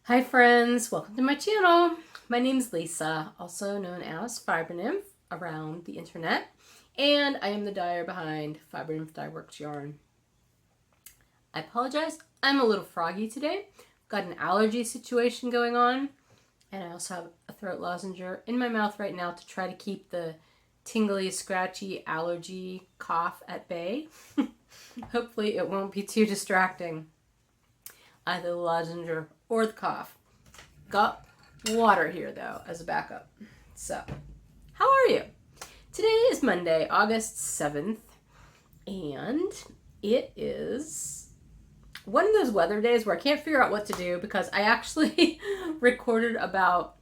Hi friends, welcome to my channel. My name is Lisa, also known as Fiber Nymph around the internet, and I am the dyer behind Fiber Nymph Dye Works Yarn. I apologize, I'm a little froggy today. I've got an allergy situation going on, and I also have a throat lozenge in my mouth right now to try to keep the tingly, scratchy allergy cough at bay. Hopefully it won't be too distracting, either the lozenge or the cough. Got water here though as a backup. So, how are you? Today is Monday, August 7th, and it is one of those weather days where I can't figure out what to do because I actually recorded about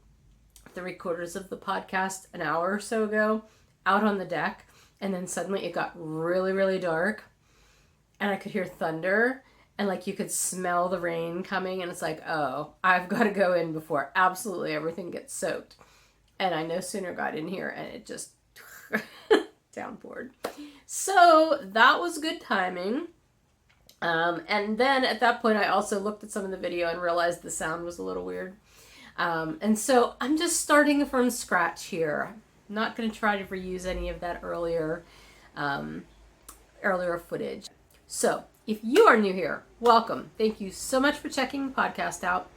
3/4 of the podcast an hour or so ago out on the deck, and then suddenly it got really, really dark and I could hear thunder. And like you could smell the rain coming, and it's like, oh, I've got to go in before absolutely everything gets soaked. And I no sooner got in here and it just downpoured. So that was good timing. And then at that point I also looked at some of the video and realized the sound was a little weird. And so I'm just starting from scratch here. I'm not going to try to reuse any of that earlier footage. So if you are new here, welcome. Thank you so much for checking the podcast out.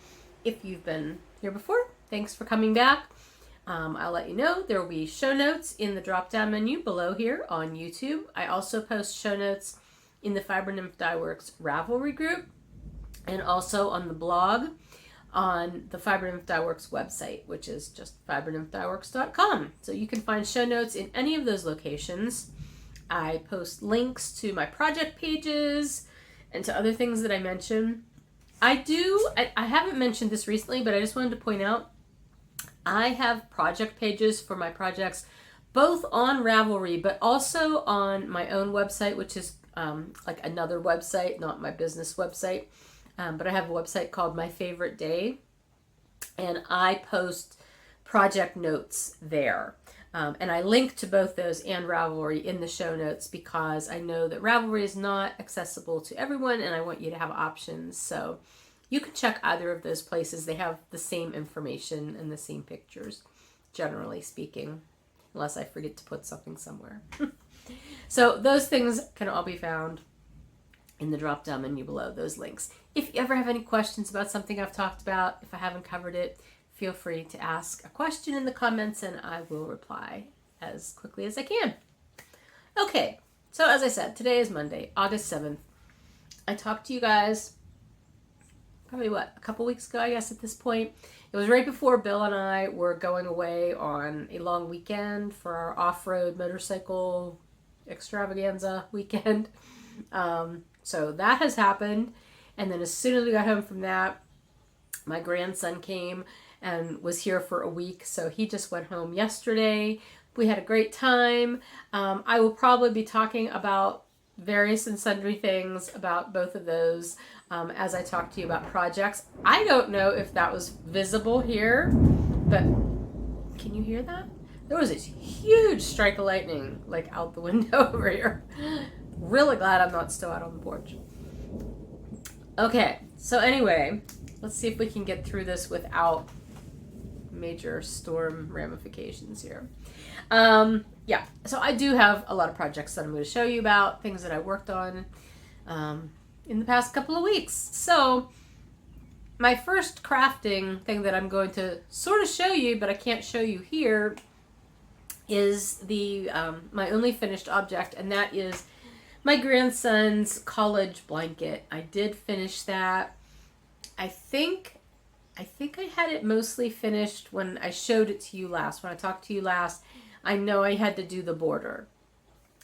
If you've been here before, thanks for coming back. I'll let you know there will be show notes in the drop-down menu below here on YouTube. I also post show notes in the Fiber Nymph Dye Works Ravelry group and also on the blog on the Fiber Nymph Dye Works website, which is just fibernymphdyworks.com. So you can find show notes in any of those locations. I post links to my project pages and to other things that I mention. I haven't mentioned this recently, but I just wanted to point out I have project pages for my projects both on Ravelry, but also on my own website, which is like another website, not my business website. But I have a website called My Favorite Day, and I post project notes there. And I link to both those and Ravelry in the show notes because I know that Ravelry is not accessible to everyone and I want you to have options. So you can check either of those places. They have the same information and the same pictures, generally speaking, unless I forget to put something somewhere. So those things can all be found in the drop-down menu below, those links. If you ever have any questions about something I've talked about, if I haven't covered it, feel free to ask a question in the comments and I will reply as quickly as I can. Okay, so as I said, today is Monday, August 7th. I talked to you guys probably a couple weeks ago, I guess at this point. It was right before Bill and I were going away on a long weekend for our off-road motorcycle extravaganza weekend. So that has happened. And then as soon as we got home from that, my grandson came and was here for a week, so he just went home yesterday. We had a great time. I will probably be talking about various and sundry things about both of those as I talk to you about projects. I don't know if that was visible here, but can you hear that? There was this huge strike of lightning like out the window over here. Really glad I'm not still out on the porch. Okay, so anyway, let's see if we can get through this without major storm ramifications here. Yeah, so I do have a lot of projects that I'm going to show you about, things that I worked on in the past couple of weeks. So my first crafting thing that I'm going to sort of show you, but I can't show you here, is the my only finished object, and that is my grandson's college blanket. I did finish that. I think I had it mostly finished when I showed it to you last. When I talked to you last, I know I had to do the border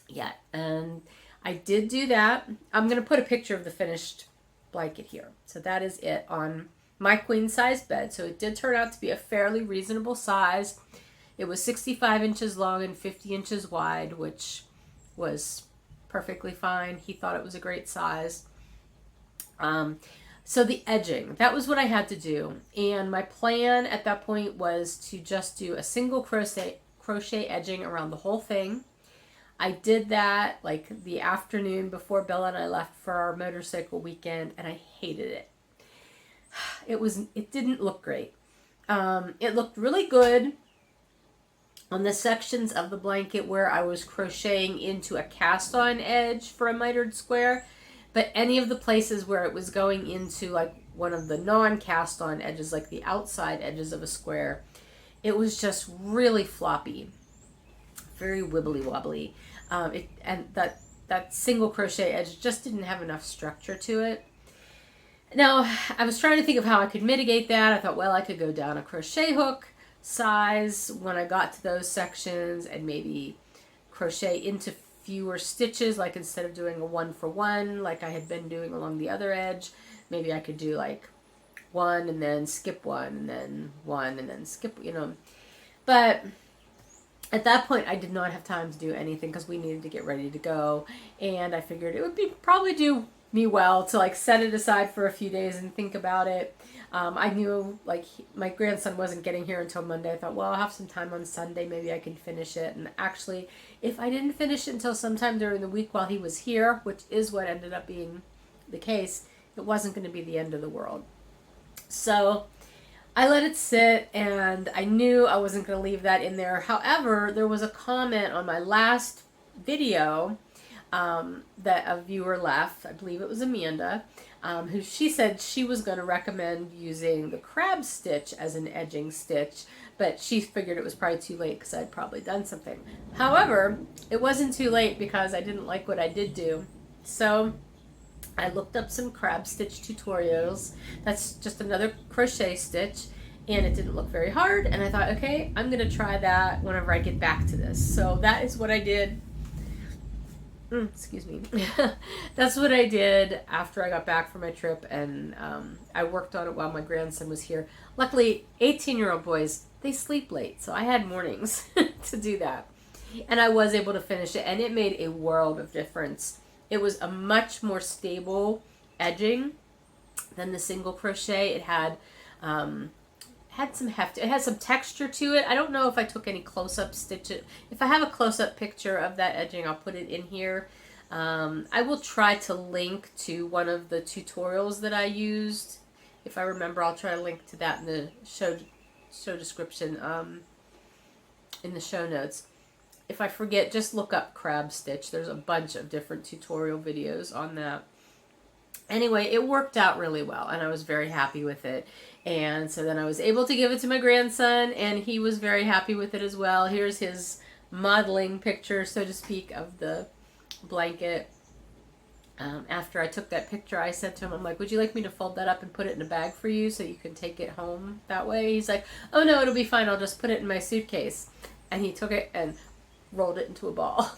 yet. And I did do that. I'm going to put a picture of the finished blanket here. So that is it on my queen size bed. So it did turn out to be a fairly reasonable size. It was 65 inches long and 50 inches wide, which was perfectly fine. He thought it was a great size. So the edging, that was what I had to do. And my plan at that point was to just do a single crochet edging around the whole thing. I did that like the afternoon before Bella and I left for our motorcycle weekend, and I hated it. it didn't look great. It looked really good on the sections of the blanket where I was crocheting into a cast on edge for a mitered square, but any of the places where it was going into like one of the non-cast on edges, like the outside edges of a square, it was just really floppy, very wibbly wobbly. And that single crochet edge just didn't have enough structure to it. Now, I was trying to think of how I could mitigate that. I thought, well, I could go down a crochet hook size when I got to those sections and maybe crochet into fewer stitches, like instead of doing a 1 for 1 like I had been doing along the other edge, maybe I could do like 1 and then skip 1 and then 1 and then skip, But at that point, I did not have time to do anything because we needed to get ready to go, and I figured it would probably do me well to like set it aside for a few days and think about it. I knew like my grandson wasn't getting here until Monday. I thought, well, I'll have some time on Sunday, maybe I can finish it. And actually, if I didn't finish it until sometime during the week while he was here, which is what ended up being the case, it wasn't going to be the end of the world. So I let it sit, and I knew I wasn't going to leave that in there. However, there was a comment on my last video that a viewer left, I believe it was Amanda, who she said she was going to recommend using the crab stitch as an edging stitch, but she figured it was probably too late because I'd probably done something. However, it wasn't too late because I didn't like what I did do. So I looked up some crab stitch tutorials. That's just another crochet stitch, and it didn't look very hard, and I thought, okay, I'm going to try that whenever I get back to this. So that is what I did. Excuse me. That's what I did after I got back from my trip, and I worked on it while my grandson was here. Luckily, 18-year-old boys, they sleep late, so I had mornings to do that. And I was able to finish it, and it made a world of difference. It was a much more stable edging than the single crochet. It had some heft. It had some texture to it. I don't know if I took any close-up stitches. If I have a close-up picture of that edging, I'll put it in here. I will try to link to one of the tutorials that I used. If I remember, I'll try to link to that in the show description, in the show notes. If I forget, just look up crab stitch. There's a bunch of different tutorial videos on that. Anyway, it worked out really well, and I was very happy with it. And so then I was able to give it to my grandson, and he was very happy with it as well. Here's his modeling picture, so to speak, of the blanket. After I took that picture, I said to him, I'm like, would you like me to fold that up and put it in a bag for you so you can take it home that way? He's like, oh no, it'll be fine. I'll just put it in my suitcase. And he took it and rolled it into a ball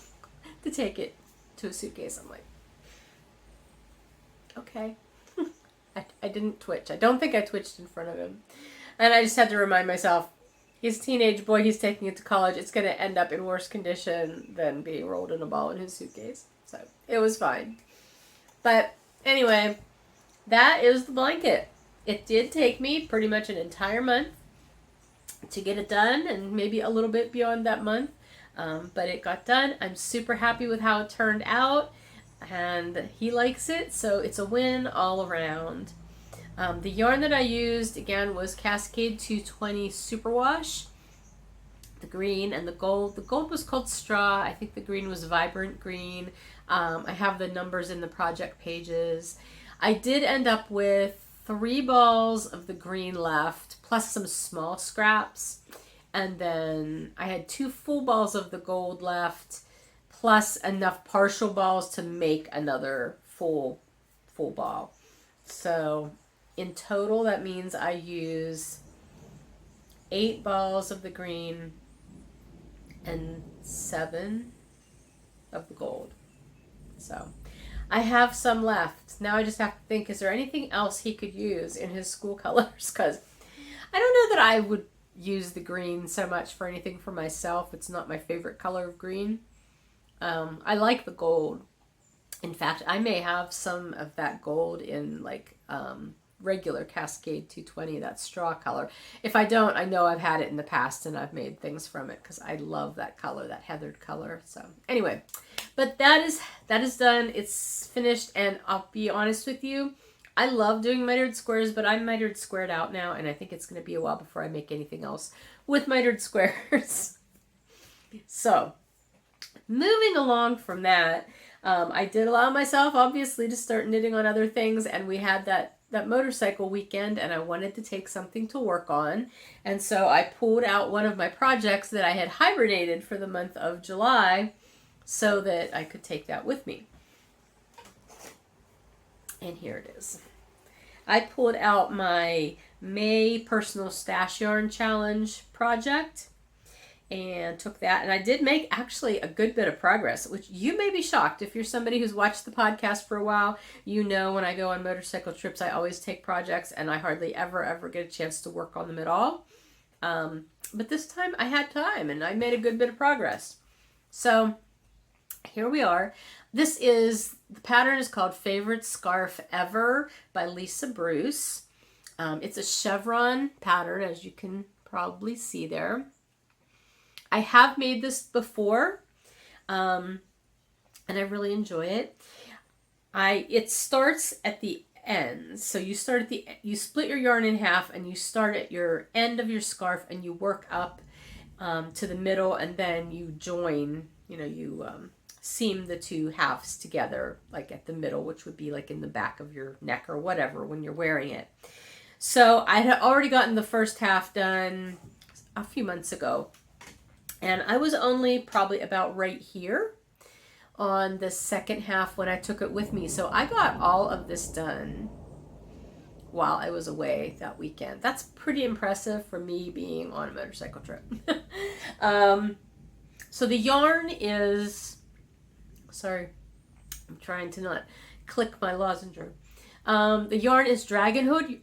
to take it to a suitcase. I'm like, okay. I didn't twitch. I don't think I twitched in front of him. And I just had to remind myself, he's a teenage boy, he's taking it to college. It's going to end up in worse condition than being rolled in a ball in his suitcase. So it was fine. But anyway, that is the blanket. It did take me pretty much an entire month to get it done, and maybe a little bit beyond that month. But it got done. I'm super happy with how it turned out. And he likes it, so it's a win all around. The yarn that I used, again, was Cascade 220 Superwash. The green and the gold. The gold was called Straw. I think the green was Vibrant Green. I have the numbers in the project pages. I did end up with 3 balls of the green left, plus some small scraps. And then I had 2 full balls of the gold left, plus enough partial balls to make another full ball. So in total, that means I use 8 balls of the green and 7 of the gold. So I have some left. Now I just have to think, is there anything else he could use in his school colors? Because I don't know that I would use the green so much for anything for myself. It's not my favorite color of green. I like the gold. In fact, I may have some of that gold in like regular Cascade 220, that straw color. If I don't, I know I've had it in the past and I've made things from it because I love that color, that heathered color. So anyway, but that is done. It's finished, and I'll be honest with you, I love doing mitered squares, but I'm mitered squared out now, and I think it's going to be a while before I make anything else with mitered squares. So, moving along from that, I did allow myself, obviously, to start knitting on other things, and we had that motorcycle weekend, and I wanted to take something to work on, and so I pulled out one of my projects that I had hibernated for the month of July so that I could take that with me. And here it is. I pulled out my May Personal Stash Yarn Challenge project and took that, and I did make actually a good bit of progress, which you may be shocked. If you're somebody who's watched the podcast for a while, you know when I go on motorcycle trips, I always take projects, and I hardly ever get a chance to work on them at all. But this time I had time, and I made a good bit of progress. So here we are. The pattern is called Favorite Scarf Ever by Lisa Bruce. It's a chevron pattern, as you can probably see there. I have made this before, and I really enjoy it. It starts at the end. So you split your yarn in half, and you start at your end of your scarf, and you work up to the middle, and then you join, you seam the two halves together, like at the middle, which would be like in the back of your neck or whatever when you're wearing it. So I had already gotten the first half done a few months ago. And I was only probably about right here on the second half when I took it with me. So I got all of this done while I was away that weekend. That's pretty impressive for me being on a motorcycle trip. So the yarn is, sorry, I'm trying to not click my lozenger. The yarn is Dragon Horde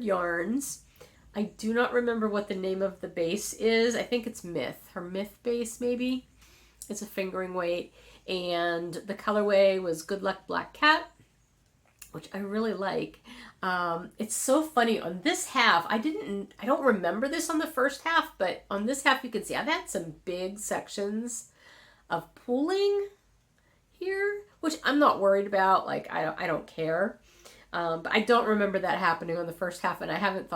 Yarns. I do not remember what the name of the base is. I think it's Myth. Her Myth base, maybe. It's a fingering weight. And the colorway was Good Luck Black Cat, which I really like. It's so funny. On this half, I don't remember this on the first half, but on this half you can see I've had some big sections of pooling here, which I'm not worried about. Like, I don't care. But I don't remember that happening on the first half, and I haven't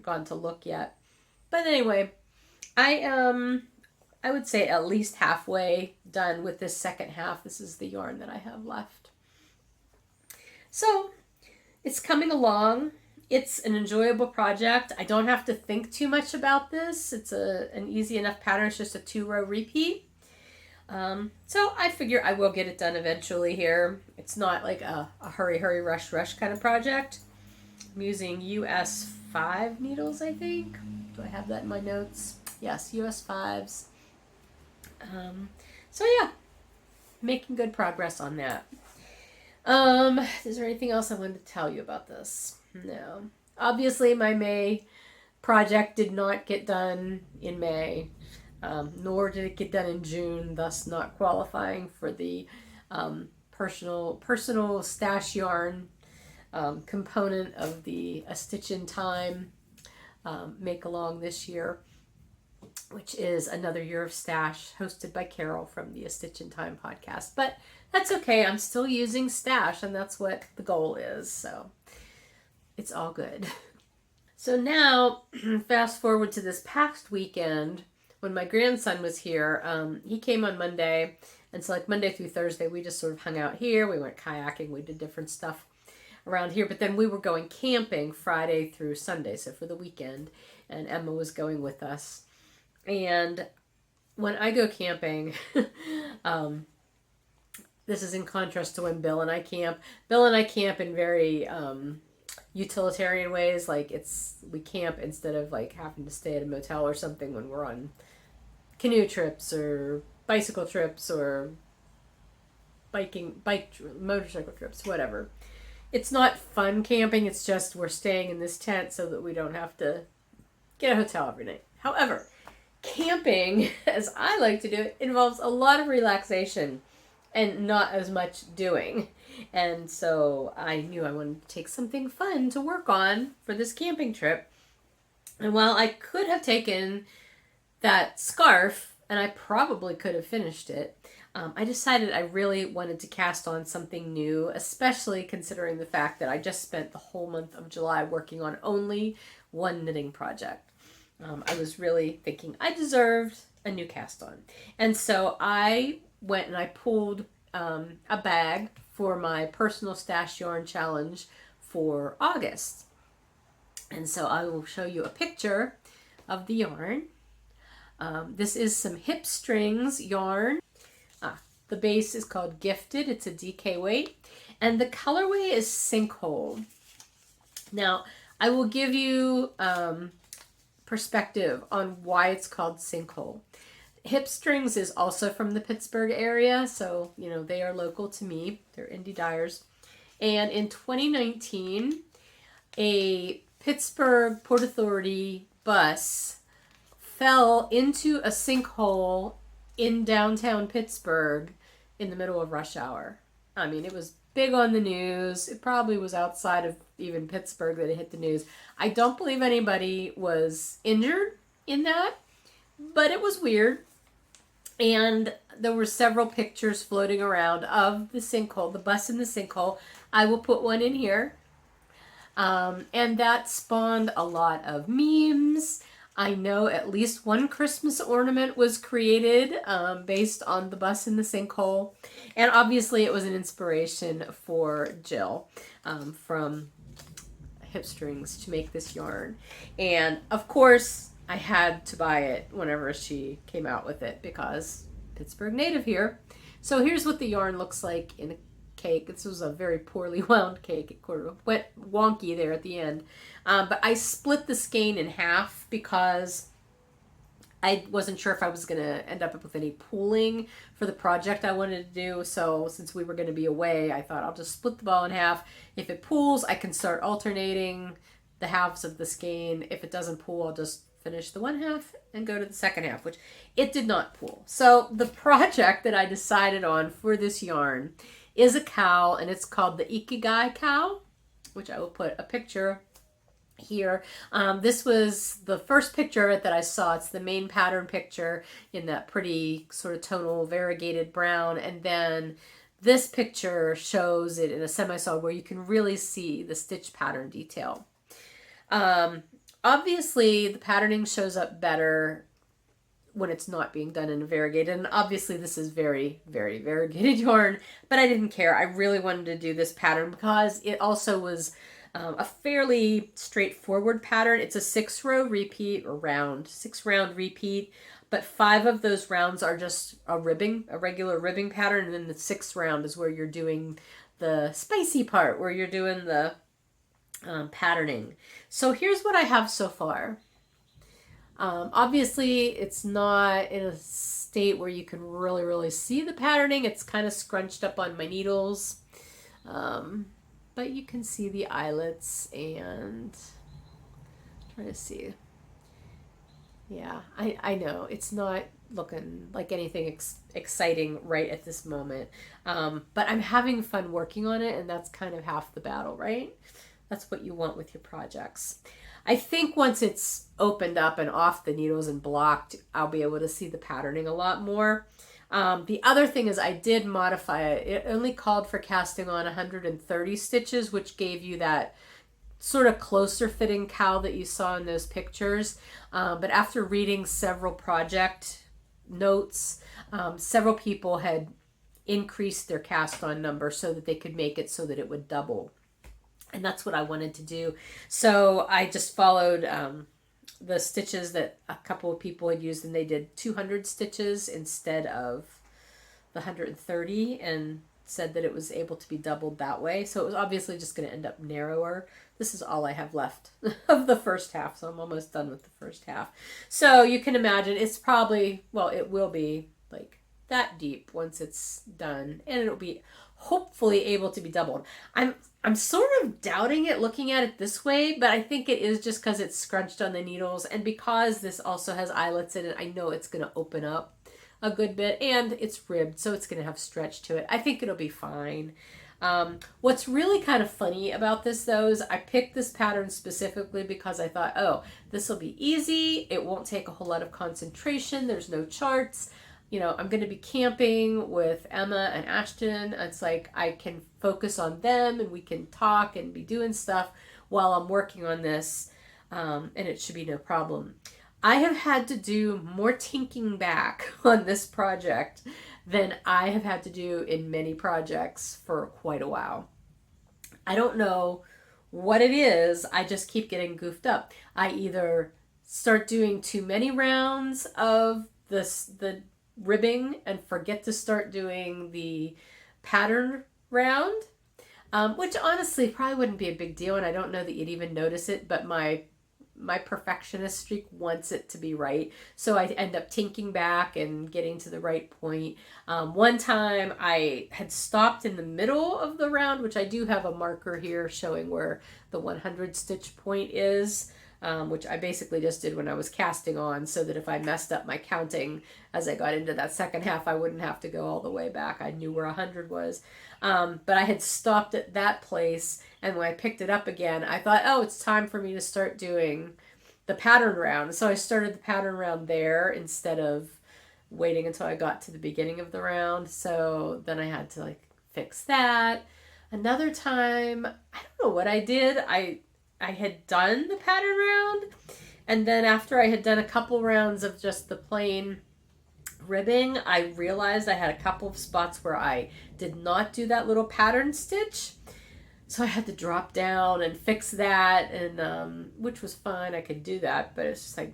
gone to look yet. But anyway, I would say at least halfway done with this second half. This is the yarn that I have left. So it's coming along. It's an enjoyable project. I don't have to think too much about this. It's an easy enough pattern. It's just a 2-row repeat. So I figure I will get it done eventually here. It's not like a hurry, rush kind of project. I'm using US 5 needles, I think. Do I have that in my notes? Yes, US 5s. So yeah, making good progress on that. Is there anything else I wanted to tell you about this? No. Obviously, my May project did not get done in May. Nor did it get done in June, thus not qualifying for the personal stash yarn component of the A Stitch in Time make along this year, which is another year of stash hosted by Carol from the A Stitch in Time podcast. But that's okay. I'm still using stash, and that's what the goal is. So it's all good. So now, fast forward to this past weekend. When my grandson was here, he came on Monday, and so like Monday through Thursday, we just sort of hung out here. We went kayaking, we did different stuff around here, but then we were going camping Friday through Sunday, so for the weekend, and Emma was going with us. And when I go camping, this is in contrast to when Bill and I camp. Bill and I camp in very utilitarian ways, like we camp instead of like having to stay at a motel or something when we're on canoe trips or bicycle trips or motorcycle trips, whatever. It's not fun camping, it's just we're staying in this tent so that we don't have to get a hotel every night. However, camping, as I like to do it, involves a lot of relaxation and not as much doing. And so I knew I wanted to take something fun to work on for this camping trip. And while I could have taken that scarf, and I probably could have finished it, I decided I really wanted to cast on something new, especially considering the fact that I just spent the whole month of July working on only one knitting project. I was really thinking I deserved a new cast on. And so I went and I pulled a bag for my personal stash yarn challenge for August. And so I will show you a picture of the yarn. This is some hip strings yarn. The base is called Gifted. It's a DK weight. And the colorway is Sinkhole. Now, I will give you perspective on why it's called Sinkhole. Hip Strings is also from the Pittsburgh area, so, you know, they are local to me. They're indie dyers. And in 2019, a Pittsburgh Port Authority bus fell into a sinkhole in downtown Pittsburgh in the middle of rush hour. I mean, it was big on the news. It probably was outside of even Pittsburgh that it hit the news. I don't believe anybody was injured in that, but it was weird. And there were several pictures floating around of the sinkhole, the bus in the sinkhole. I will put one in here. And that spawned a lot of memes. I know at least one Christmas ornament was created based on the bus in the sinkhole. And obviously it was an inspiration for Jill from Hip Strings to make this yarn. And of course, I had to buy it whenever she came out with it because Pittsburgh native here. So here's what the yarn looks like in a cake. This was a very poorly wound cake. It sort of went wonky there at the end. But I split the skein in half because I wasn't sure if I was going to end up with any pooling for the project I wanted to do. So since we were going to be away, I thought I'll just split the ball in half. If it pools, I can start alternating the halves of the skein. If it doesn't pool, I'll just finish the one half and go to the second half, which it did not pool. So the project that I decided on for this yarn is a cowl, and it's called the Ikigai cowl, which I will put a picture here. This was the first picture of it that I saw. It's the main pattern picture in that pretty sort of tonal variegated brown, and then this picture shows it in a semi-solid where you can really see the stitch pattern detail. Obviously, the patterning shows up better when it's not being done in a variegated, and obviously this is very, very variegated yarn, but I didn't care. I really wanted to do this pattern because it also was a fairly straightforward pattern. It's a 6-row repeat or round, 6-round repeat, but 5 of those rounds are just a ribbing, a regular ribbing pattern, and then the 6th round is where you're doing the spicy part, where you're doing the patterning. So here's what I have so far. Obviously it's not in a state where you can really see the patterning. It's kind of scrunched up on my needles, but you can see the eyelets and try to see. Yeah, I know it's not looking like anything exciting right at this moment, but I'm having fun working on it, and that's kind of half the battle, right? That's what you want with your projects. I think once it's opened up and off the needles and blocked, I'll be able to see the patterning a lot more. The other thing is I did modify it. It only called for casting on 130 stitches, which gave you that sort of closer fitting cowl that you saw in those pictures. But after reading several project notes, several people had increased their cast on number so that they could make it so that it would double. And that's what I wanted to do. So I just followed the stitches that a couple of people had used, and they did 200 stitches instead of the 130 and said that it was able to be doubled that way. So it was obviously just going to end up narrower. This is all I have left of the first half, so I'm almost done with the first half. So you can imagine it's probably, well, it will be like that deep once it's done, and it'll be hopefully able to be doubled. I'm sort of doubting it looking at it this way, but I think it is just because it's scrunched on the needles, and because this also has eyelets in it, I know it's going to open up a good bit, and it's ribbed, so it's going to have stretch to it. I think it'll be fine. What's really kind of funny about this though is I picked this pattern specifically because I thought, oh, this will be easy. It won't take a whole lot of concentration. There's no charts. you know, I'm going to be camping with Emma and Ashton. It's like I can focus on them and we can talk and be doing stuff while I'm working on this, and it should be no problem. I have had to do more tinking back on this project than I have had to do in many projects for quite a while. I don't know what it is. I just keep getting goofed up. I either start doing too many rounds of the ribbing and forget to start doing the pattern round, which honestly probably wouldn't be a big deal, and I don't know that you'd even notice it, but my perfectionist streak wants it to be right, so I end up tinking back and getting to the right point. One time I had stopped in the middle of the round, which I do have a marker here showing where the 100 stitch point is, which I basically just did when I was casting on, so that if I messed up my counting as I got into that second half, I wouldn't have to go all the way back. I knew where 100 was. But I had stopped at that place, and when I picked it up again, I thought, oh, it's time for me to start doing the pattern round. So I started the pattern round there instead of waiting until I got to the beginning of the round. So then I had to like fix that. Another time, I don't know what I did. I had done the pattern round, and then after I had done a couple rounds of just the plain ribbing, I realized I had a couple of spots where I did not do that little pattern stitch. So I had to drop down and fix that, and which was fine. I could do that, but it's just like,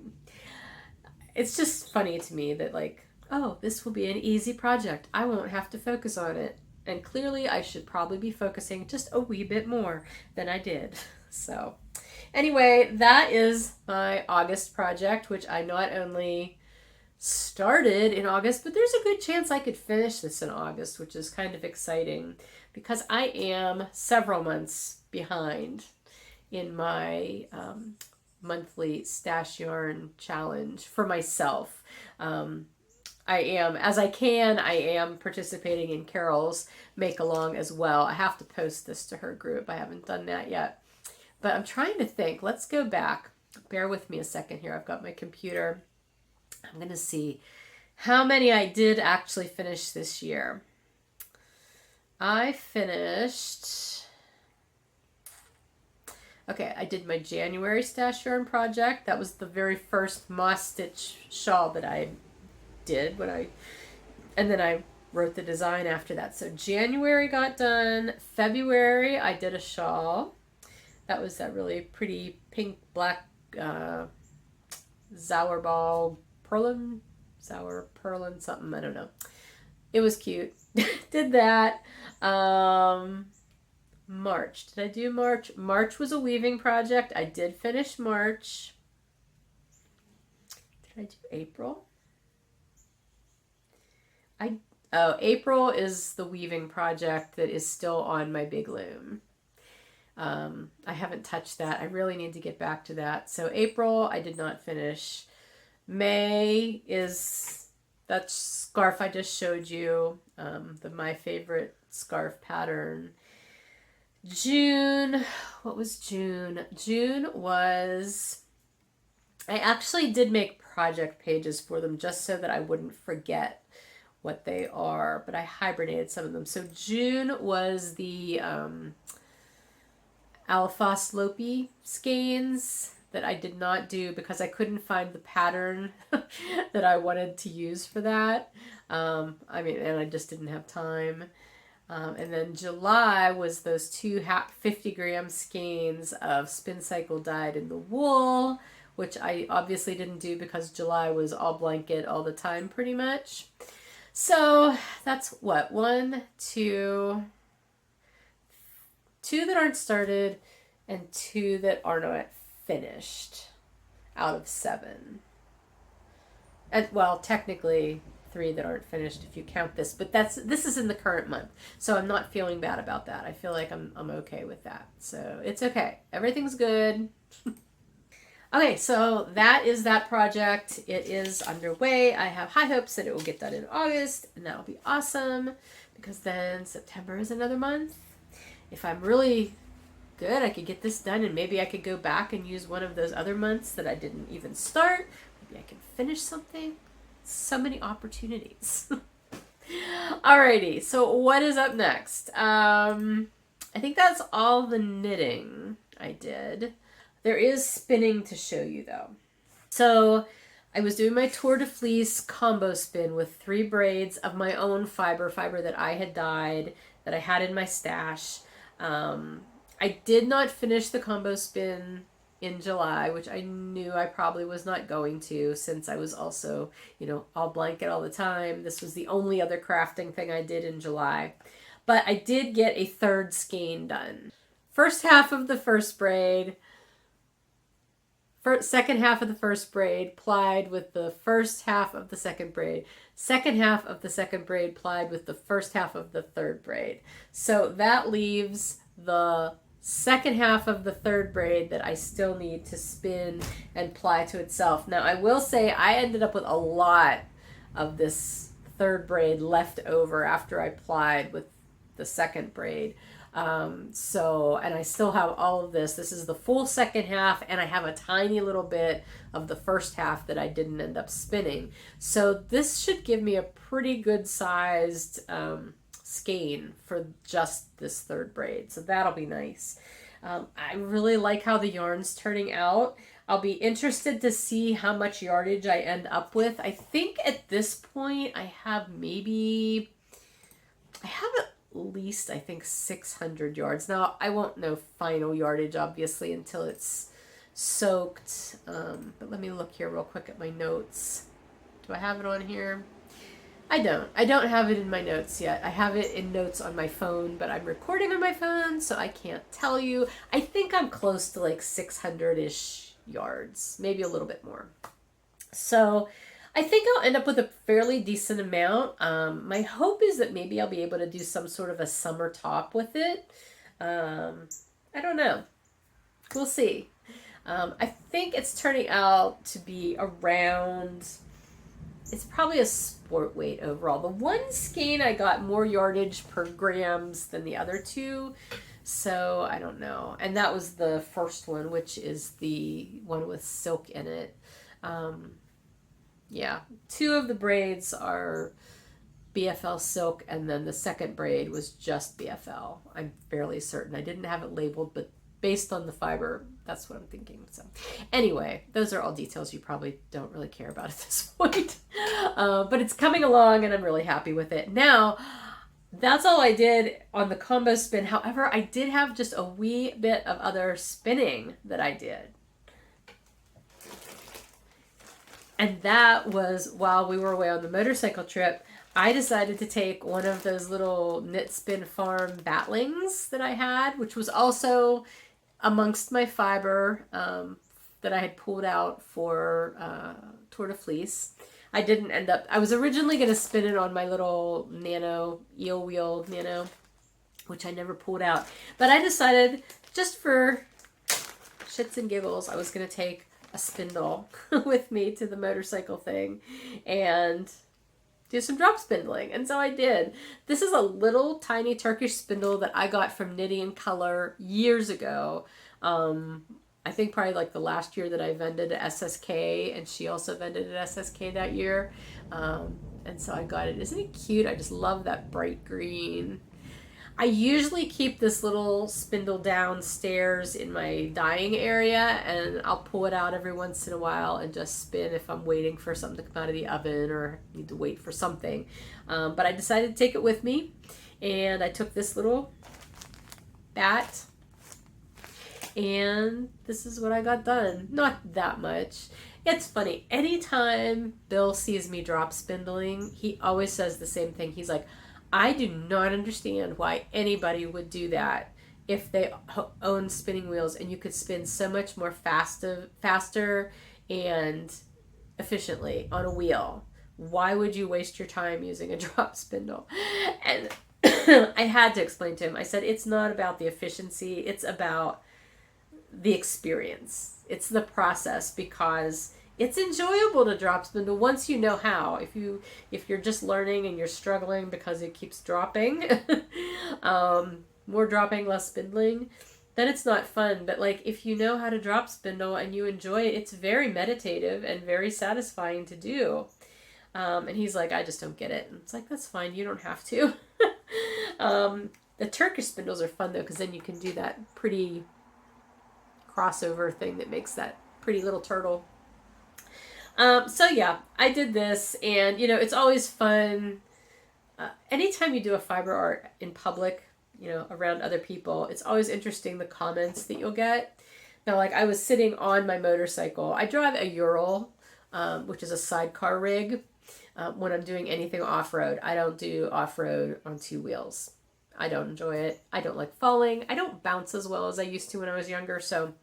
it's just funny to me that like, oh, this will be an easy project. I won't have to focus on it. And clearly I should probably be focusing just a wee bit more than I did. So anyway, that is my August project, which I not only started in August, but there's a good chance I could finish this in August, which is kind of exciting because I am several months behind in my monthly stash yarn challenge for myself. I am, as I can, I am participating in Carol's make along as well. I have to post this to her group. I haven't done that yet, but I'm trying to think. Let's go back. Bear with me a second here. I've got my computer. I'm going to see how many I did actually finish this year. I finished, okay, I did my January stash yarn project. That was the very first moss stitch shawl that I did and then I wrote the design after that. So January got done. February I did a shawl. That was that really pretty pink black Sauerball Perlin, Sour Perlin something, I don't know. It was cute. Did that. March. Did I do March? March was a weaving project. I did finish March. Did I do April? April is the weaving project that is still on my big loom. I haven't touched that. I really need to get back to that. So April, I did not finish. May is that scarf I just showed you, my favorite scarf pattern. June, what was June? June was, I actually did make project pages for them just so that I wouldn't forget what they are, but I hibernated some of them. So June was the Alpha Slopey skeins that I did not do because I couldn't find the pattern that I wanted to use for that. And I just didn't have time. And then July was those two 50-gram skeins of Spin Cycle dyed in the wool, which I obviously didn't do because July was all blanket all the time pretty much. So that's what, two that aren't started and two that are not finished out of 7. And well, technically 3 that aren't finished if you count this, but this is in the current month, so I'm not feeling bad about that. I feel like I'm okay with that, so it's okay. Everything's good. Okay, so that is that project. It is underway. I have high hopes that it will get done in August, and that'll be awesome because then September is another month. If I'm really good, I could get this done, and maybe I could go back and use one of those other months that I didn't even start. Maybe I can finish something. So many opportunities. Alrighty, so what is up next? I think that's all the knitting I did. There is spinning to show you though. So I was doing my Tour de Fleece combo spin with 3 braids of my own fiber that I had dyed, that I had in my stash. I did not finish the combo spin in July, which I knew I probably was not going to, since I was also, you know, all blanket all the time. This was the only other crafting thing I did in July. But I did get a 3rd skein done. First half of the first braid, second half of the first braid plied with the first half of the second braid. Second half of the second braid plied with the first half of the 3rd braid. So that leaves the second half of the 3rd braid that I still need to spin and ply to itself. Now I will say I ended up with a lot of this 3rd braid left over after I plied with the 2nd braid. And I still have all of this. This is the full second half, and I have a tiny little bit of the first half that I didn't end up spinning. So this should give me a pretty good sized skein for just this 3rd braid. So that'll be nice. I really like how the yarn's turning out. I'll be interested to see how much yardage I end up with. I think at this point I have at least, I think, 600 yards. Now, I won't know final yardage, obviously, until it's soaked. But let me look here real quick at my notes. Do I have it on here? I don't. I don't have it in my notes yet. I have it in notes on my phone, but I'm recording on my phone, so I can't tell you. I think I'm close to like 600-ish yards, maybe a little bit more. So I think I'll end up with a fairly decent amount. My hope is that maybe I'll be able to do some sort of a summer top with it. I don't know. We'll see. I think it's turning out to be around, it's probably a sport weight overall. The one skein I got more yardage per grams than the other 2. So I don't know. And that was the first one, which is the one with silk in it. Yeah, 2 of the braids are BFL silk, and then the 2nd braid was just BFL. I'm fairly certain. I didn't have it labeled, but based on the fiber, that's what I'm thinking. So anyway, those are all details you probably don't really care about at this point. But it's coming along, and I'm really happy with it. Now, that's all I did on the combo spin. However, I did have just a wee bit of other spinning that I did. And that was while we were away on the motorcycle trip. I decided to take one of those little KnitSpinFarm batlings that I had, which was also amongst my fiber that I had pulled out for Tour de Fleece. I was originally going to spin it on my little nano, eel wheel nano, which I never pulled out. But I decided, just for shits and giggles, I was going to take a spindle with me to the motorcycle thing and do some drop spindling. And so I did. This is a little tiny Turkish spindle that I got from Knittyandcolor years ago. I think probably like the last year that I vended at SSK, and she also vended at SSK that year. And so I got it. Isn't it cute? I just love that bright green. I usually keep this little spindle downstairs in my dyeing area, and I'll pull it out every once in a while and just spin if I'm waiting for something to come out of the oven or need to wait for something. But I decided to take it with me, and I took this little batt, and this is what I got done. Not that much. It's funny. Anytime Bill sees me drop spindling, he always says the same thing. He's like, I do not understand why anybody would do that if they own spinning wheels, and you could spin so much more faster and efficiently on a wheel. Why would you waste your time using a drop spindle? And I had to explain to him. I said, it's not about the efficiency. It's about the experience. It's the process, because it's enjoyable to drop spindle once you know how. If you're just learning and you're struggling because it keeps dropping, more dropping, less spindling, then it's not fun. But like, if you know how to drop spindle and you enjoy it, it's very meditative and very satisfying to do. And he's like, I just don't get it. And it's like, that's fine. You don't have to. The Turkish spindles are fun though, because then you can do that pretty crossover thing that makes that pretty little turtle. So yeah, I did this, and you know, it's always fun. Anytime you do a fiber art in public, you know, around other people, it's always interesting the comments that you'll get. Now, like I was sitting on my motorcycle. I drive a Ural, which is a sidecar rig. When I'm doing anything off-road, I don't do off-road on 2 wheels. I don't enjoy it. I don't like falling. I don't bounce as well as I used to when I was younger. So,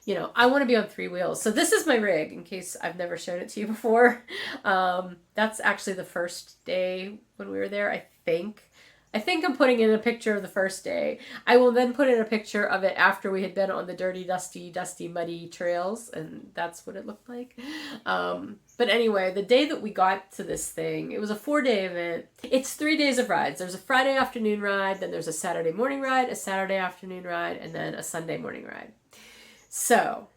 you know, I want to be on 3 wheels. So this is my rig, in case I've never shown it to you before. That's actually the first day when we were there, I think. I think I'm putting in a picture of the first day. I will then put in a picture of it after we had been on the dirty, dusty, muddy trails, and that's what it looked like. But anyway, the day that we got to this thing, it was a 4-day event. It's 3 days of rides. There's a Friday afternoon ride, then there's a Saturday morning ride, a Saturday afternoon ride, and then a Sunday morning ride. So,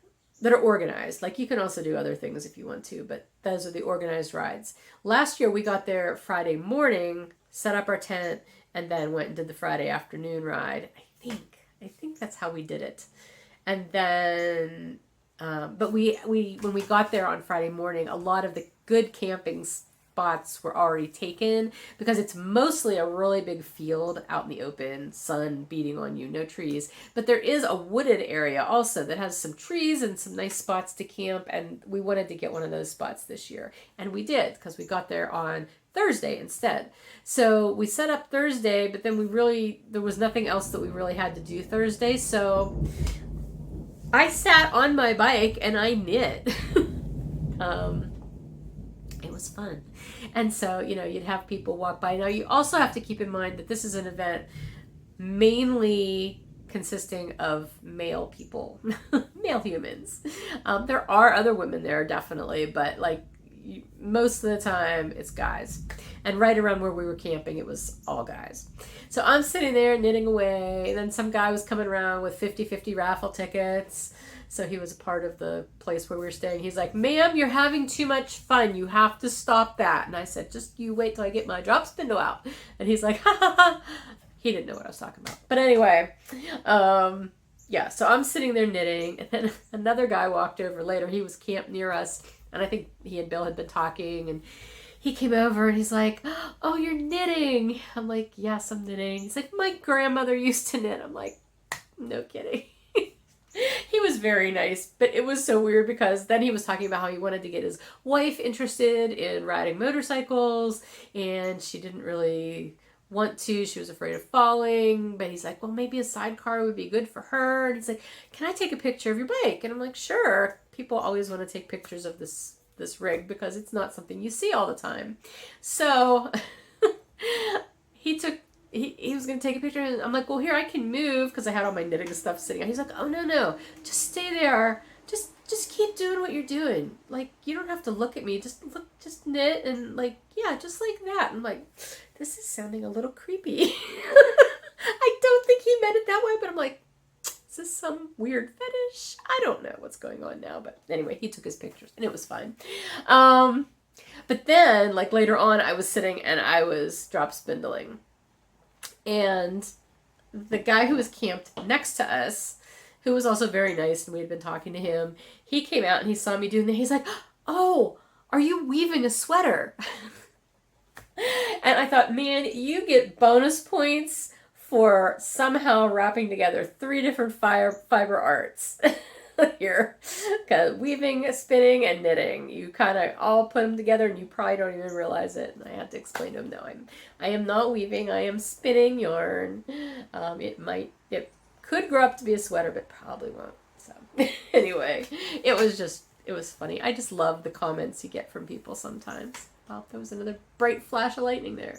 that are organized. Like, you can also do other things if you want to, but those are the organized rides. Last year, we got there Friday morning, set up our tent, and then went and did the Friday afternoon ride. I think that's how we did it. And then, but we when we got there on Friday morning, a lot of the good camping spots were already taken because it's mostly a really big field out in the open, sun beating on you, no trees. But there is a wooded area also that has some trees and some nice spots to camp, and we wanted to get one of those spots this year. And we did, because we got there on Thursday instead. So we set up Thursday, but then there was nothing else that we really had to do Thursday. So I sat on my bike and I knit. It was fun. And so, you know, you'd have people walk by. Now you also have to keep in mind that this is an event mainly consisting of male people, male humans. There are other women there, definitely, but like, most of the time it's guys. And right around where we were camping, it was all guys. So I'm sitting there knitting away, and then some guy was coming around with 50-50 raffle tickets. So he was a part of the place where we were staying. He's like, ma'am, you're having too much fun. You have to stop that. And I said, just you wait till I get my drop spindle out. And he's like, ha ha ha. He didn't know what I was talking about. But anyway, yeah, so I'm sitting there knitting, and then another guy walked over later. He was camped near us. And I think he and Bill had been talking, and he came over and he's like, oh, you're knitting. I'm like, yes, I'm knitting. He's like, my grandmother used to knit. I'm like, no kidding. He was very nice, but it was so weird because then he was talking about how he wanted to get his wife interested in riding motorcycles, and she didn't really want to. She was afraid of falling, but he's like, well, maybe a sidecar would be good for her. And he's like, can I take a picture of your bike? And I'm like, sure. People always want to take pictures of this rig because it's not something you see all the time. So he was going to take a picture, and I'm like, well, here, I can move, because I had all my knitting stuff sitting out. He's like, oh, no, just stay there. Just keep doing what you're doing. Like, you don't have to look at me. Just knit, and like, yeah, just like that. I'm like, this is sounding a little creepy. I don't think he meant it that way, but I'm like, is this some weird fetish? I don't know what's going on now, but anyway, he took his pictures and it was fine. But then, like, later on, I was sitting and I was drop spindling, and the guy who was camped next to us, who was also very nice, and we had been talking to him, he came out and he saw me doing that. He's like, oh, are you weaving a sweater? And I thought, man, you get bonus points for somehow wrapping together 3 different fiber arts here. Because weaving, spinning, and knitting, you kind of all put them together and you probably don't even realize it. And I had to explain to him, no, I am not weaving, I am spinning yarn. It could grow up to be a sweater, but probably won't. So anyway, it was funny. I just love the comments you get from people sometimes. Well, there was another bright flash of lightning there.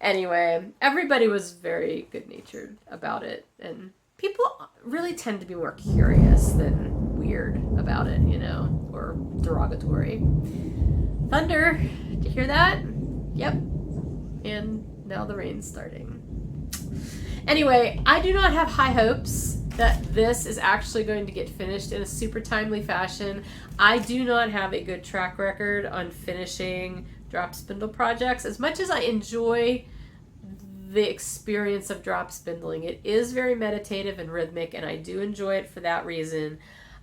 Anyway, everybody was very good-natured about it, and people really tend to be more curious than weird about it, you know, or derogatory. Thunder, did you hear that? Yep. And now the rain's starting. Anyway, I do not have high hopes that this is actually going to get finished in a super timely fashion. I do not have a good track record on finishing drop spindle projects. As much as I enjoy the experience of drop spindling, it is very meditative and rhythmic, and I do enjoy it for that reason.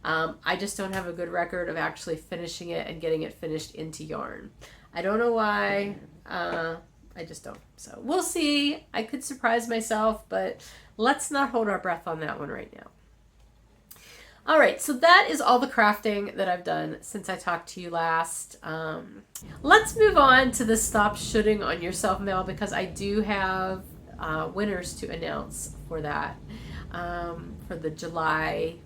I just don't have a good record of actually finishing it and getting it finished into yarn. I don't know why. I just don't. So we'll see. I could surprise myself, but let's not hold our breath on that one right now. All right, so that is all the crafting that I've done since I talked to you last. Let's move on to the stop shooting on yourself mail, because I do have winners to announce for that, for the July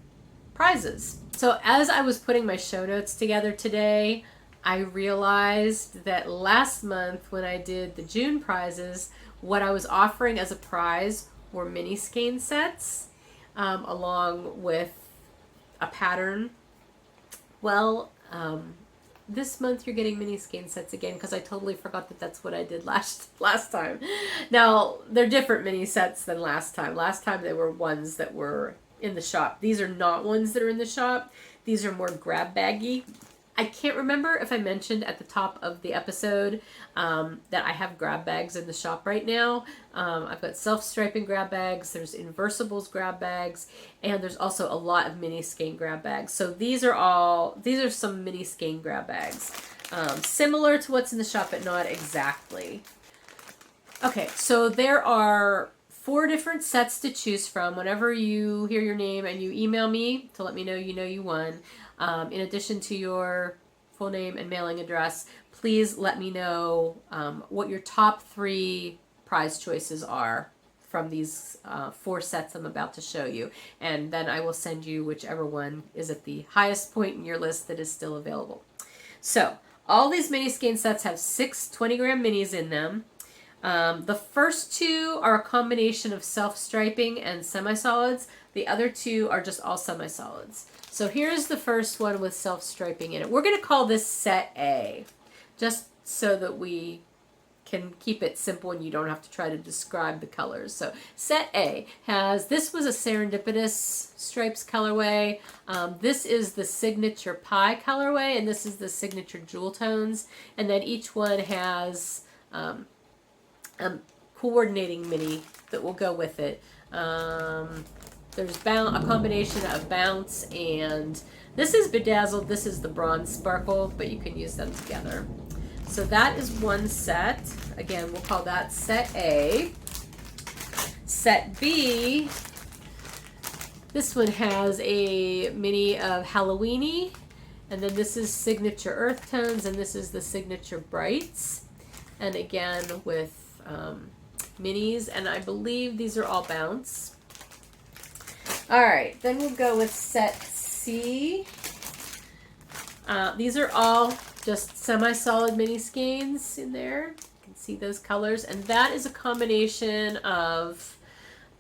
prizes. So as I was putting my show notes together today, I realized that last month when I did the June prizes, what I was offering as a prize were mini skein sets, along with a pattern. Well, this month you're getting mini skein sets again, because I totally forgot that that's what I did last time. Now, they're different mini sets than last time. Last time they were ones that were in the shop. These are not ones that are in the shop. These are more grab baggy. I can't remember if I mentioned at the top of the episode that I have grab bags in the shop right now. I've got self-striping grab bags, there's inversibles grab bags, and there's also a lot of mini skein grab bags. So these are some mini skein grab bags. Similar to what's in the shop, but not exactly. Okay, so there are 4 different sets to choose from. Whenever you hear your name and you email me to let me know you won, in addition to your full name and mailing address, please let me know what your top 3 prize choices are from these 4 sets I'm about to show you. And then I will send you whichever one is at the highest point in your list that is still available. So all these mini skein sets have 6 20-gram minis in them. The first 2 are a combination of self-striping and semi-solids. The other 2 are just all semi-solids. So here's the first one with self-striping in it. We're going to call this set A, just so that we can keep it simple and you don't have to try to describe the colors. So set A has, this was a serendipitous stripes colorway. This is the signature pie colorway, and this is the signature jewel tones. And then each one has coordinating mini that will go with it. There's a combination of bounce, and this is bedazzled, this is the bronze sparkle, but you can use them together. So that is one set. Again, we'll call that set A. Set B, this one has a mini of Halloweeny, and then this is signature earth tones, and this is the signature brights. And again with minis, and I believe these are all bounce. Alright, then we'll go with set C. These are all just semi-solid mini skeins in there. You can see those colors, and that is a combination of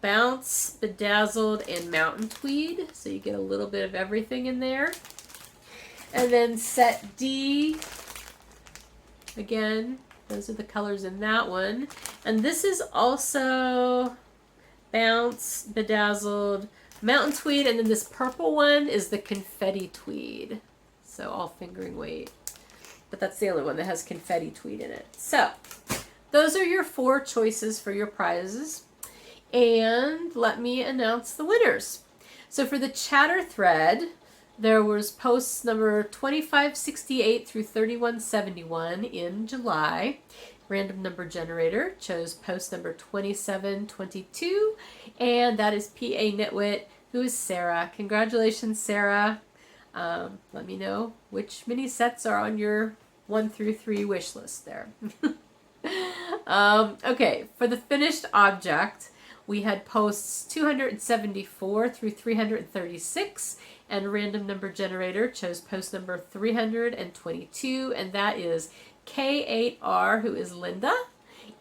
bounce, bedazzled, and mountain tweed. So you get a little bit of everything in there. And then set D, again, those are the colors in that one. And this is also bounce, bedazzled, mountain tweed, and then this purple one is the confetti tweed. So all fingering weight. But that's the only one that has confetti tweed in it. So those are your 4 choices for your prizes. And let me announce the winners. So for the chatter thread, there was posts number 2568 through 3171 in July. Random number generator chose post number 2722, and that is PA Knitwit, who is Sarah. Congratulations, Sarah. Let me know which mini sets are on your 1 through 3 wish list there. Okay, for the finished object, we had posts 274 through 336, and random number generator chose post number 322, and that is K8R, who is Linda,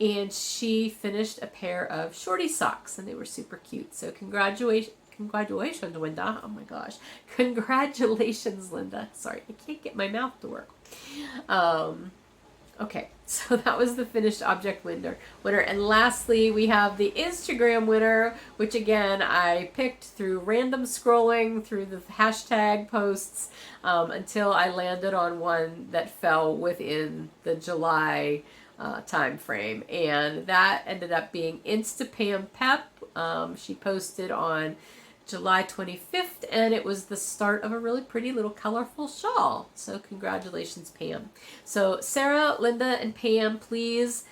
and she finished a pair of shorty socks, and they were super cute. So congratulations, Linda. Oh my gosh. Congratulations, Linda. Sorry, I can't get my mouth to work. Okay, so that was the finished object winner. And lastly, we have the Instagram winner, which again, I picked through random scrolling through the hashtag posts until I landed on one that fell within the July time frame. And that ended up being Instapam Pep. She posted on July 25th, and it was the start of a really pretty little colorful shawl. So congratulations, Pam. So Sarah, Linda, and Pam, please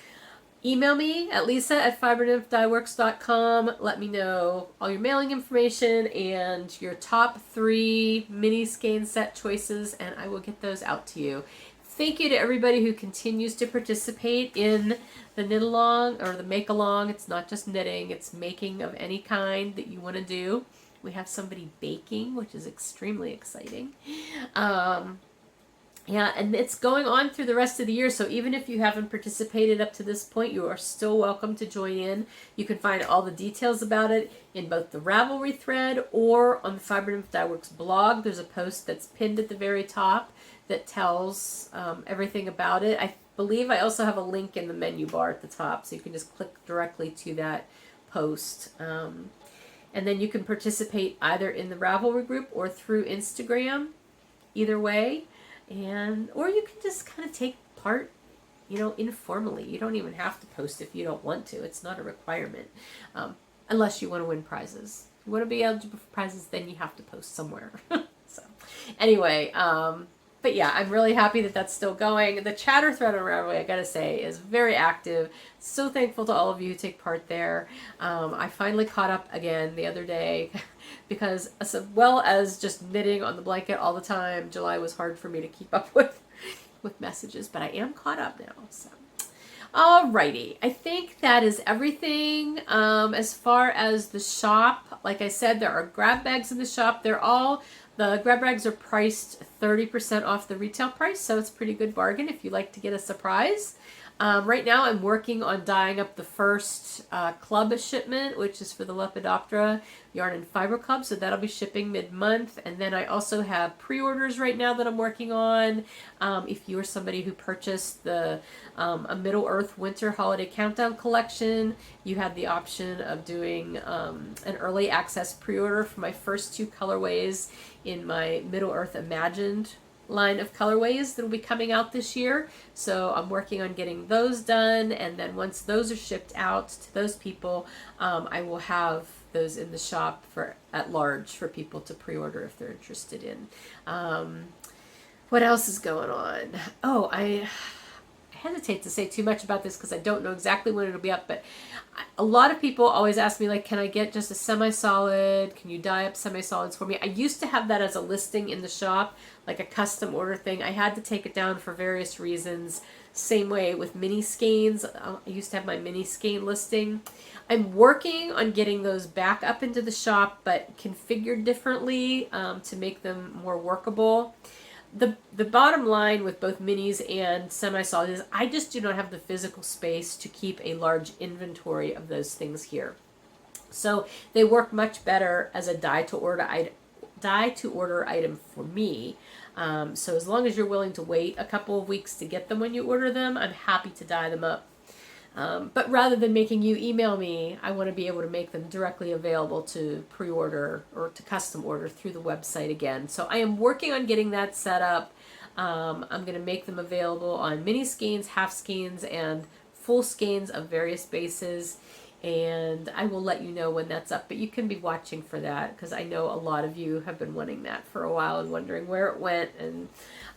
email me at lisa@fibernymphdyworks.com. Let me know all your mailing information and your top 3 mini skein set choices, and I will get those out to you. Thank you to everybody who continues to participate in the knit along or the make along. It's not just knitting, it's making of any kind that you want to do. We have somebody baking, which is extremely exciting. Yeah, and it's going on through the rest of the year, so even if you haven't participated up to this point, you are still welcome to join in. You can find all the details about it in both the Ravelry thread or on the Fiber Nymph Dye Works blog. There's a post that's pinned at the very top that tells everything about it. I believe I also have a link in the menu bar at the top, so you can just click directly to that post. And then you can participate either in the Ravelry group or through Instagram, either way. Or you can just kind of take part, informally. You don't even have to post if you don't want to. It's not a requirement, unless you want to win prizes. If you want to be eligible for prizes, then you have to post somewhere. So, anyway, but yeah, I'm really happy that that's still going. The chatter thread on Ravelry, I gotta say, is very active. So thankful to all of you who take part there. I finally caught up again the other day because as well as just knitting on the blanket all the time, July was hard for me to keep up with messages, but I am caught up now. So, alrighty, I think that is everything. As far as the shop, like I said, there are grab bags in the shop. The grab bags are priced 30% off the retail price, so it's a pretty good bargain if you like to get a surprise. Right now I'm working on dyeing up the first club shipment, which is for the Lepidoptera Yarn and Fiber Club, so that'll be shipping mid-month. And then I also have pre-orders right now that I'm working on. If you are somebody who purchased the a Middle-earth Winter Holiday Countdown collection, you had the option of doing an early access pre-order for my first 2 colorways in my Middle-earth Imagined line of colorways that will be coming out this year. So I'm working on getting those done, and then once those are shipped out to those people, I will have those in the shop at large for people to pre-order if they're interested in. What else is going on? Oh, I hesitate to say too much about this because I don't know exactly when it'll be up, but a lot of people always ask me, like, can I get just a semi-solid? Can you dye up semi-solids for me? I used to have that as a listing in the shop, like a custom order thing. I had to take it down for various reasons. Same way with mini skeins. I used to have my mini skein listing. I'm working on getting those back up into the shop, but configured differently to make them more workable. The bottom line with both minis and semi-solid is I just do not have the physical space to keep a large inventory of those things here. So they work much better as a dye to order item for me. So as long as you're willing to wait a couple of weeks to get them when you order them, I'm happy to dye them up. But rather than making you email me, I want to be able to make them directly available to pre-order or to custom order through the website again. So I am working on getting that set up. I'm going to make them available on mini skeins, half skeins, and full skeins of various bases. And I will let you know when that's up. But you can be watching for that because I know a lot of you have been wanting that for a while and wondering where it went. And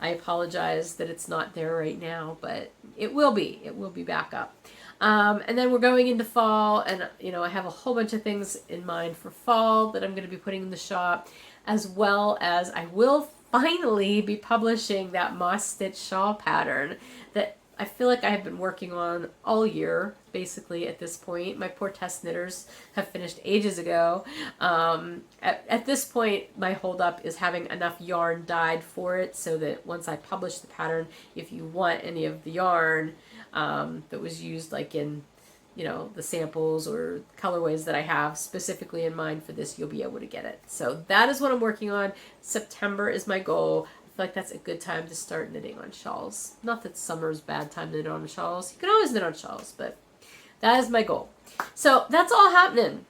I apologize that it's not there right now, but it will be. It will be back up. And then we're going into fall, and I have a whole bunch of things in mind for fall that I'm going to be putting in the shop, as well as I will finally be publishing that moss stitch shawl pattern that I feel like I have been working on all year, basically, at this point. My poor test knitters have finished ages ago. At this point, my holdup is having enough yarn dyed for it so that once I publish the pattern, if you want any of the yarn that was used like in the samples or colorways that I have specifically in mind for this, you'll be able to get it. So that is what I'm working on. September is my goal. feel like that's a good time to start knitting on shawls. Not that summer's a bad time to knit on shawls. You can always knit on shawls, but that is my goal. So that's all happening.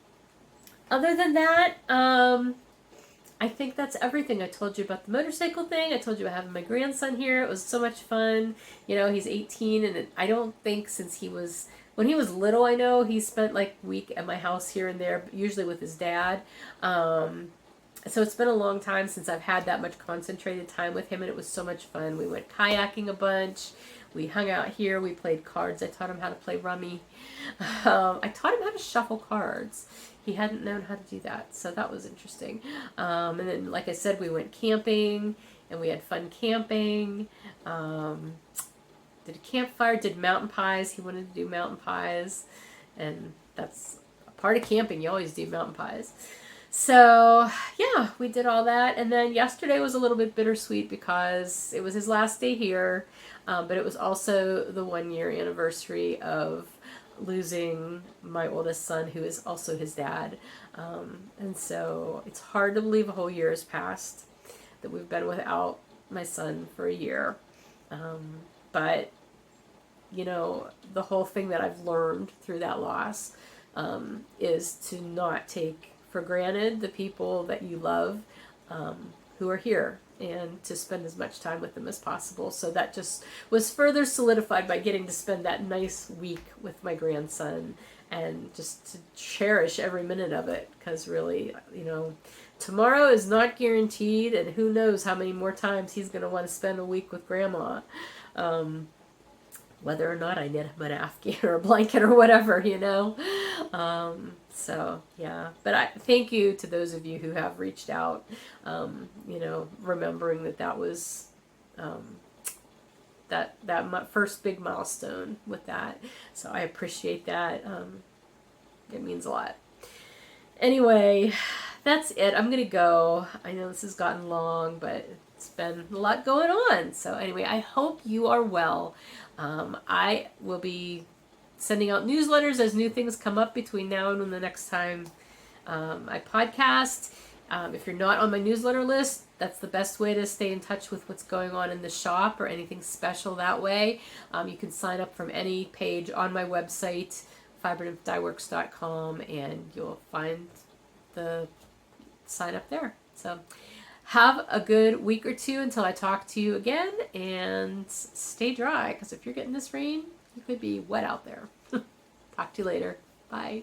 Other than that, I think that's everything. I told you about the motorcycle thing. I told you about having my grandson here. It was so much fun. You know, he's 18, and I don't think since when he was little, I know he spent like a week at my house here and there, usually with his dad. So it's been a long time since I've had that much concentrated time with him, and it was so much fun. We went kayaking a bunch. We hung out here. We played cards. I taught him how to play rummy. I taught him how to shuffle cards. He hadn't known how to do that, so that was interesting. And then, like I said, we went camping, and we had fun camping. Did a campfire, did mountain pies. He wanted to do mountain pies, and that's a part of camping. You always do mountain pies. So, yeah, we did all that. And then yesterday was a little bit bittersweet because it was his last day here, but it was also the 1-year anniversary of losing my oldest son, who is also his dad. And so it's hard to believe a whole year has passed, that we've been without my son for a year. But, you know, the whole thing that I've learned through that loss is to not take for granted the people that you love who are here, and to spend as much time with them as possible. So that just was further solidified by getting to spend that nice week with my grandson, and just to cherish every minute of it, because really, you know, tomorrow is not guaranteed, and who knows how many more times he's going to want to spend a week with grandma. Whether or not I knit him an afghan or a blanket or whatever, you know. So, yeah. But I thank you to those of you who have reached out, you know, remembering that was that first big milestone with that. So I appreciate that. It means a lot. Anyway, that's it. I'm going to go. I know this has gotten long, but it's been a lot going on. So anyway, I hope you are well. I will be sending out newsletters as new things come up between now and the next time I podcast. If you're not on my newsletter list, that's the best way to stay in touch with what's going on in the shop or anything special that way. You can sign up from any page on my website, fibernymphdyworks.com, and you'll find the sign up there. So have a good week or two until I talk to you again, and stay dry, because if you're getting this rain, you could be wet out there. Talk to you later. Bye.